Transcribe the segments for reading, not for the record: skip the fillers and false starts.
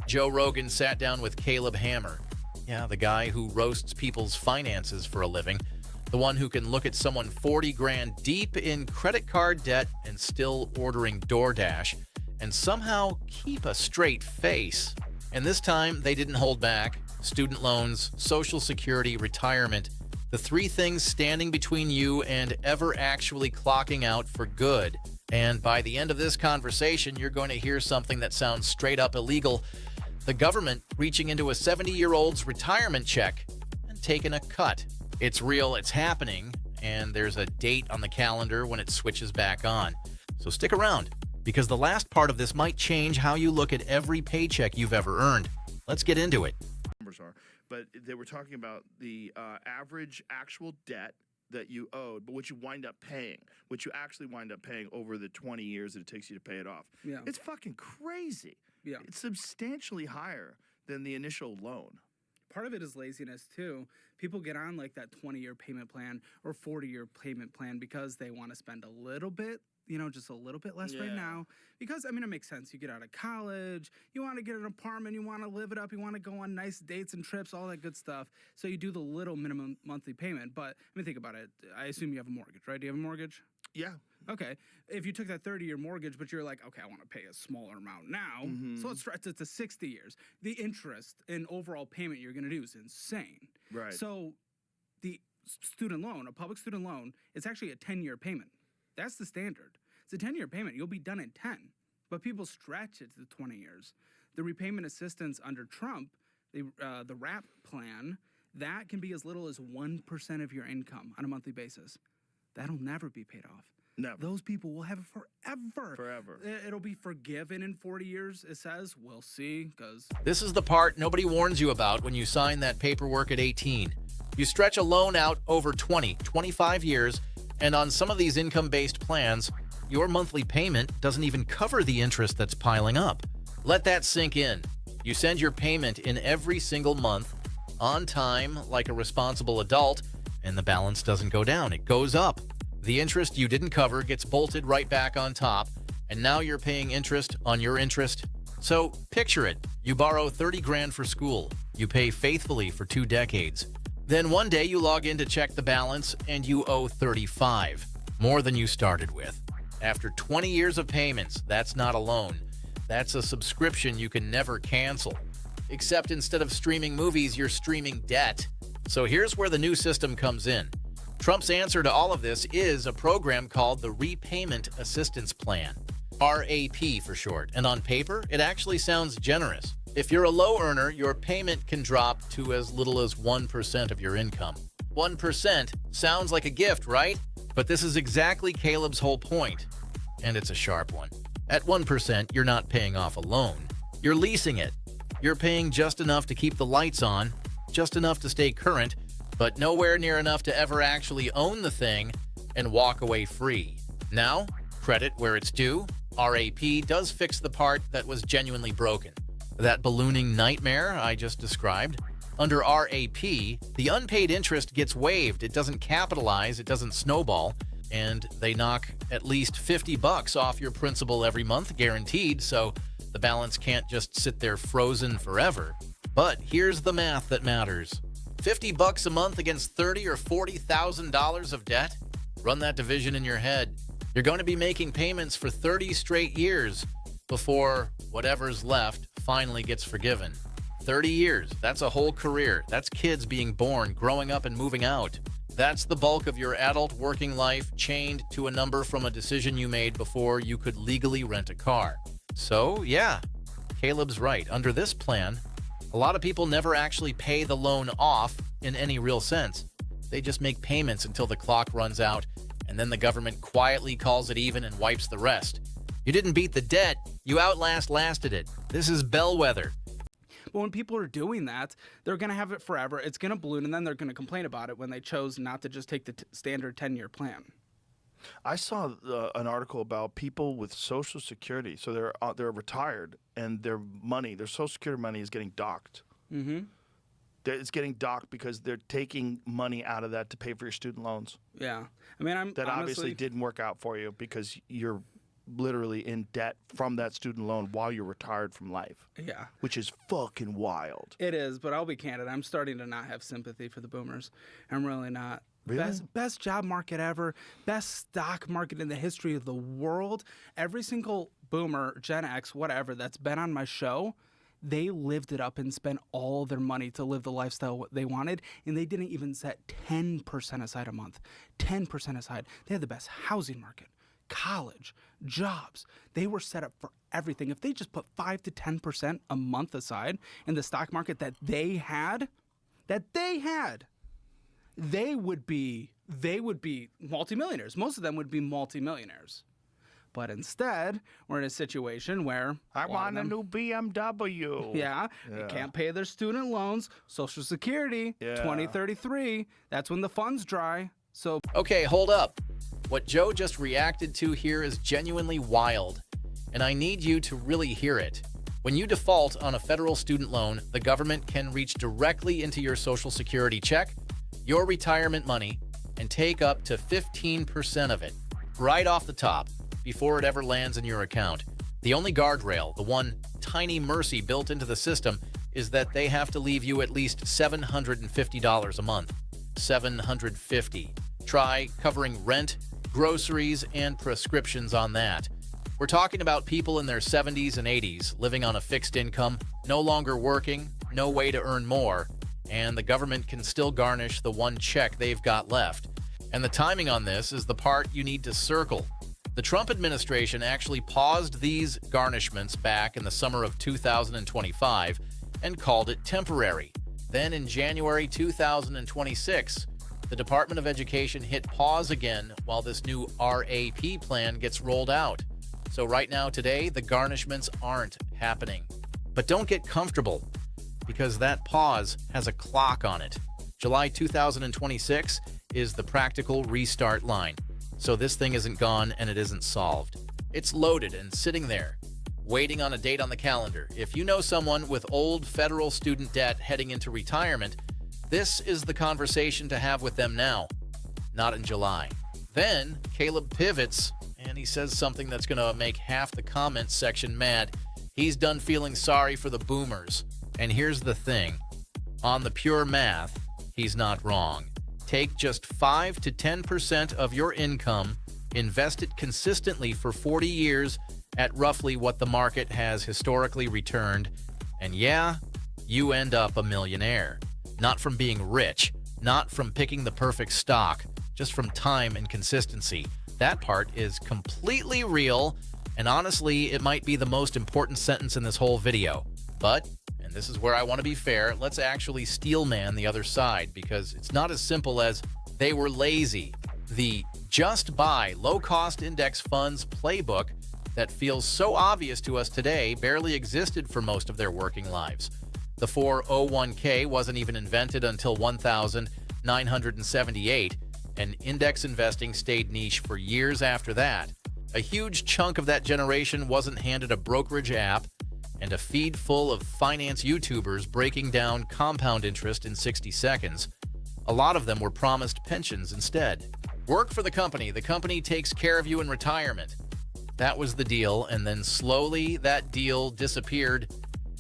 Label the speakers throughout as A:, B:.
A: Joe Rogan sat down with Caleb Hammer. Yeah, the guy who roasts people's finances for a living. The one who can look at someone 40 grand deep in credit card debt and still ordering DoorDash and somehow keep a straight face. And this time, they didn't hold back. Student loans, Social Security, retirement, the three things standing between you and ever actually clocking out for good. And by the end of this conversation, you're going to hear something that sounds straight up illegal. The government reaching into a 70-year-old's retirement check and taking a cut. It's real, it's happening, and there's a date on the calendar when it switches back on. So stick around, because the last part of this might change how you look at every paycheck you've ever earned. Let's get into it.
B: Numbers are, but they were talking about the average actual debt that you owed, but what you wind up paying, what you actually wind up paying over the 20 years that it takes you to pay it off.
C: Yeah.
B: It's fucking crazy.
C: Yeah.
B: It's substantially higher than the initial loan.
C: Part of it is laziness, too. People get on like that 20-year payment plan or 40-year payment plan because they want to spend a little bit, just a little bit less right now. Because, it makes sense. You get out of college, you want to get an apartment, you want to live it up, you want to go on nice dates and trips, all that good stuff. So you do the little minimum monthly payment. But, think about it. I assume you have a mortgage, right? Do you have a mortgage?
B: Yeah.
C: Okay. If you took that 30-year mortgage, but you're like, okay, I want to pay a smaller amount now, so let's stretch it to 60 years. The interest and overall payment you're going to do is insane.
B: Right.
C: So the student loan, a public student loan, it's actually a 10-year payment. That's the standard. It's a 10-year payment. You'll be done in 10. But people stretch it to 20 years. The repayment assistance under Trump, the RAP plan, that can be as little as 1% of your income on a monthly basis. That'll never be paid off.
B: Never.
C: Those people will have it forever.
B: Forever.
C: It'll be forgiven in 40 years, it says. We'll see, because...
A: This is the part nobody warns you about when you sign that paperwork at 18. You stretch a loan out over 20, 25 years, and on some of these income-based plans, your monthly payment doesn't even cover the interest that's piling up. Let that sink in. You send your payment in every single month, on time, like a responsible adult, and the balance doesn't go down. It goes up. The interest you didn't cover gets bolted right back on top, and now you're paying interest on your interest. So picture it. You borrow 30 grand for school. You pay faithfully for 2 decades. Then one day you log in to check the balance, and you owe 35, more than you started with. After 20 years of payments, that's not a loan. That's a subscription you can never cancel. Except instead of streaming movies, you're streaming debt. So here's where the new system comes in. Trump's answer to all of this is a program called the Repayment Assistance Plan, RAP for short. And on paper, it actually sounds generous. If you're a low earner, your payment can drop to as little as 1% of your income. 1% sounds like a gift, right? But this is exactly Caleb's whole point, and it's a sharp one. At 1%, you're not paying off a loan. You're leasing it. You're paying just enough to keep the lights on, just enough to stay current, but nowhere near enough to ever actually own the thing and walk away free. Now, credit where it's due, RAP does fix the part that was genuinely broken. That ballooning nightmare I just described. Under RAP, the unpaid interest gets waived. It doesn't capitalize, it doesn't snowball, and they knock at least $50 off your principal every month, guaranteed, so the balance can't just sit there frozen forever. But here's the math that matters. $50 a month against $30,000 or $40,000 of debt? Run that division in your head. You're going to be making payments for 30 straight years before whatever's left finally gets forgiven. 30 years, that's a whole career. That's kids being born, growing up, and moving out. That's the bulk of your adult working life chained to a number from a decision you made before you could legally rent a car. So, yeah, Caleb's right. Under this plan, a lot of people never actually pay the loan off in any real sense. They just make payments until the clock runs out, and then the government quietly calls it even and wipes the rest. You didn't beat the debt, you lasted it. This is Bellwether.
C: But when people are doing that, they're going to have it forever. It's going to balloon, and then they're going to complain about it when they chose not to just take the standard 10-year plan.
B: I saw an article about people with Social Security. So they're retired, and their Social Security money is getting docked.
C: Mm-hmm.
B: It's getting docked because they're taking money out of that to pay for your student loans.
C: Yeah. I mean,
B: that obviously didn't work out for you because you're literally in debt from that student loan while you're retired from life,
C: Yeah.
B: which is fucking wild.
C: It is, but I'll be candid. I'm starting to not have sympathy for the boomers. I'm really not.
B: Really?
C: Best job market ever, best stock market in the history of the world. Every single boomer, Gen X, whatever, that's been on my show, they lived it up and spent all their money to live the lifestyle they wanted, and they didn't even set 10% aside a month. 10% aside. They had the best housing market, college, jobs. They were set up for everything. If they just put 5 to 10% a month aside in the stock market that they had, they would be multimillionaires. Most of them would be multimillionaires. But instead, we're in a situation where
B: I want a new BMW.
C: Yeah, they can't pay their student loans, Social Security, 2033. That's when the funds dry. So
A: Okay, hold up. What Joe just reacted to here is genuinely wild, and I need you to really hear it. When you default on a federal student loan, the government can reach directly into your Social Security check, your retirement money, and take up to 15% of it right off the top before it ever lands in your account. The only guardrail, the one tiny mercy built into the system, is that they have to leave you at least $750 a month. $750. Try covering rent, groceries, and prescriptions on that. We're talking about people in their 70s and 80s living on a fixed income, no longer working, no way to earn more, and the government can still garnish the one check they've got left. And the timing on this is the part you need to circle. The Trump administration actually paused these garnishments back in the summer of 2025 and called it temporary. Then in January 2026, the Department of Education hit pause again while this new RAP plan gets rolled out. So right now, today, the garnishments aren't happening. But don't get comfortable, because that pause has a clock on it. July 2026 is the practical restart line. So this thing isn't gone and it isn't solved. It's loaded and sitting there, waiting on a date on the calendar. If you know someone with old federal student debt heading into retirement, this is the conversation to have with them now, not in July. Then Caleb pivots and he says something that's going to make half the comments section mad. He's done feeling sorry for the boomers. And here's the thing. On the pure math, he's not wrong. Take just 5 to 10% of your income, invest it consistently for 40 years at roughly what the market has historically returned, and yeah, you end up a millionaire. Not from being rich, not from picking the perfect stock, just from time and consistency. That part is completely real, and honestly, it might be the most important sentence in this whole video. But, and this is where I want to be fair, let's actually steelman the other side, because it's not as simple as they were lazy. The just buy low-cost index funds playbook that feels so obvious to us today barely existed for most of their working lives. The 401k wasn't even invented until 1978, and index investing stayed niche for years after that. A huge chunk of that generation wasn't handed a brokerage app and a feed full of finance YouTubers breaking down compound interest in 60 seconds. A lot of them were promised pensions instead. Work for the company takes care of you in retirement. That was the deal, and then slowly that deal disappeared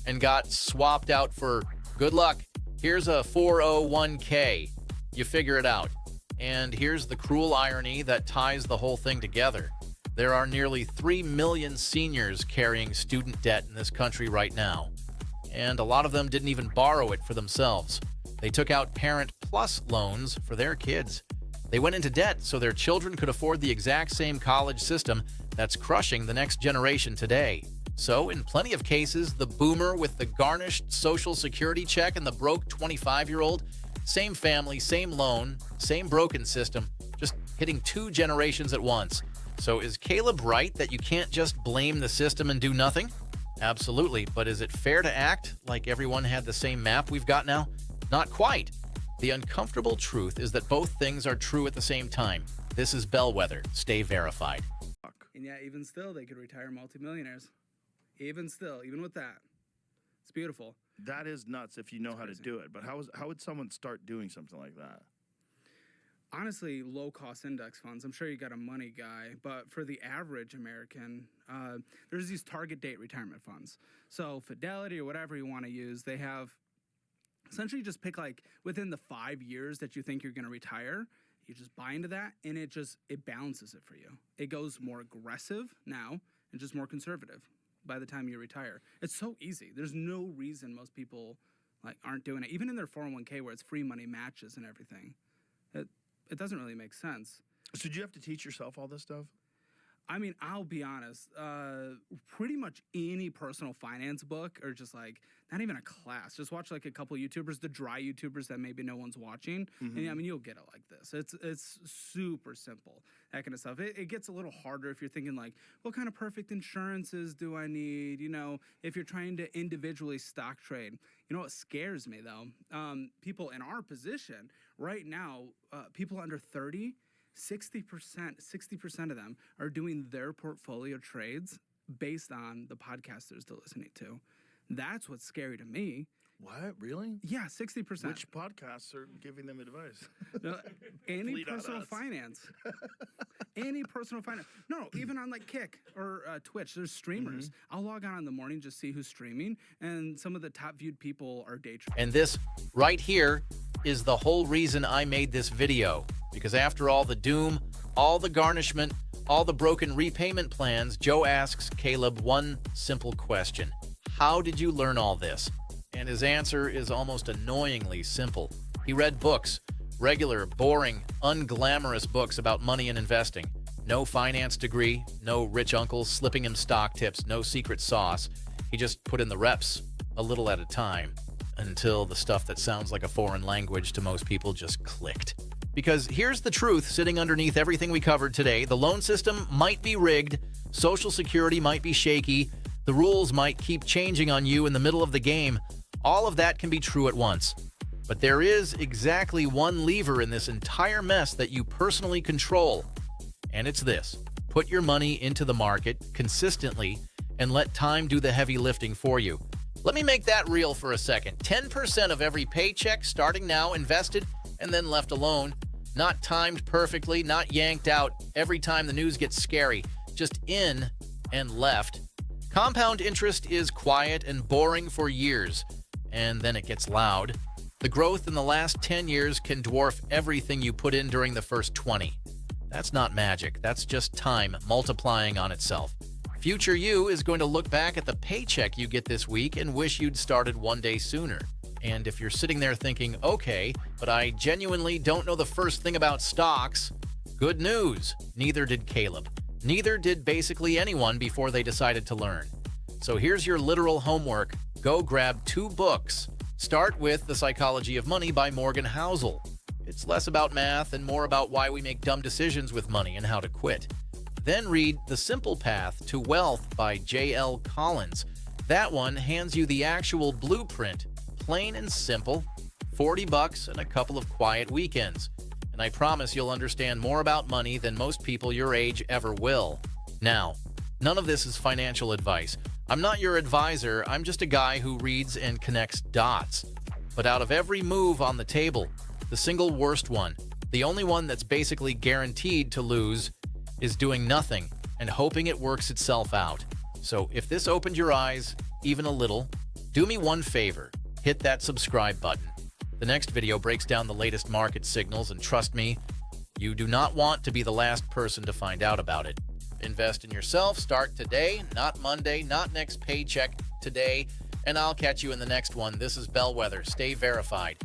A: and got swapped out for, good luck, here's a 401k. You figure it out. And here's the cruel irony that ties the whole thing together. There are nearly 3 million seniors carrying student debt in this country right now. And a lot of them didn't even borrow it for themselves. They took out Parent Plus loans for their kids. They went into debt so their children could afford the exact same college system that's crushing the next generation today. So, in plenty of cases, the boomer with the garnished Social Security check and the broke 25-year-old, same family, same loan, same broken system, just hitting 2 generations at once. So is Caleb right that you can't just blame the system and do nothing? Absolutely, but is it fair to act like everyone had the same map we've got now? Not quite. The uncomfortable truth is that both things are true at the same time. This is Bellwether. Stay verified.
C: And yeah, even still, they could retire multimillionaires. Even still, even with that. It's beautiful.
B: That is nuts if you know how to do it. But how would someone start doing something like that?
C: honestly, low-cost index funds. I'm sure you got a money guy, but for the average American, there's these target date retirement funds. So Fidelity or whatever you want to use, they have essentially just pick like within the 5 years that you think you're going to retire, you just buy into that, and it balances it for you. It goes more aggressive now and just more conservative by the time you retire. It's so easy. There's no reason most people like aren't doing it, even in their 401k where it's free money matches and everything. It doesn't really make sense.
B: So do you have to teach yourself all this stuff?
C: I mean, I'll be honest, pretty much any personal finance book, or just like not even a class, just watch like a couple YouTubers, the dry YouTubers that maybe no one's watching. And I mean, you'll get it like this. It's super simple, that kind of stuff. It gets a little harder if you're thinking like, what kind of perfect insurances do I need? You know, if you're trying to individually stock trade. You know what scares me though? People in our position right now, people under 30, 60% of them are doing their portfolio trades based on the podcasters they're listening to. That's what's scary to me.
B: What? Really?
C: Yeah, 60%.
B: Which podcasts are giving them advice?
C: No, any
B: Bleed on
C: personal
B: us.
C: finance. Any personal finance. No, even on like Kick or Twitch, there's streamers. I'll log on in the morning, just see who's streaming, and some of the top viewed people are day traders.
A: And this right here is the whole reason I made this video. Because after all the doom, all the garnishment, all the broken repayment plans, Joe asks Caleb one simple question. How did you learn all this? And his answer is almost annoyingly simple. He read books, regular, boring, unglamorous books about money and investing. No finance degree, no rich uncles slipping him stock tips, no secret sauce. He just put in the reps, a little at a time, until the stuff that sounds like a foreign language to most people just clicked. Because here's the truth sitting underneath everything we covered today. The loan system might be rigged, Social Security might be shaky, the rules might keep changing on you in the middle of the game. All of that can be true at once. But there is exactly one lever in this entire mess that you personally control. And it's this. Put your money into the market consistently and let time do the heavy lifting for you. Let me make that real for a second. 10% of every paycheck starting now invested and then left alone. Not timed perfectly, not yanked out every time the news gets scary. Just in and left. Compound interest is quiet and boring for years, and then it gets loud. The growth in the last 10 years can dwarf everything you put in during the first 20. That's not magic. That's just time multiplying on itself. Future you is going to look back at the paycheck you get this week and wish you'd started one day sooner. And if you're sitting there thinking, okay, but I genuinely don't know the first thing about stocks, good news. Neither did Caleb. Neither did basically anyone before they decided to learn. So here's your literal homework. Go grab 2 books. Start with The Psychology of Money by Morgan Housel. It's less about math and more about why we make dumb decisions with money and how to quit. Then read The Simple Path to Wealth by J.L. Collins. That one hands you the actual blueprint, plain and simple, $40 and a couple of quiet weekends. And I promise you'll understand more about money than most people your age ever will. Now, none of this is financial advice. I'm not your advisor, I'm just a guy who reads and connects dots. But out of every move on the table, the single worst one, the only one that's basically guaranteed to lose, is doing nothing and hoping it works itself out. So if this opened your eyes, even a little, do me one favor, hit that subscribe button. The next video breaks down the latest market signals, and trust me, you do not want to be the last person to find out about it. Invest in yourself, start today, not Monday, not next paycheck, today, and I'll catch you in the next one. This is Bellwether. Stay verified.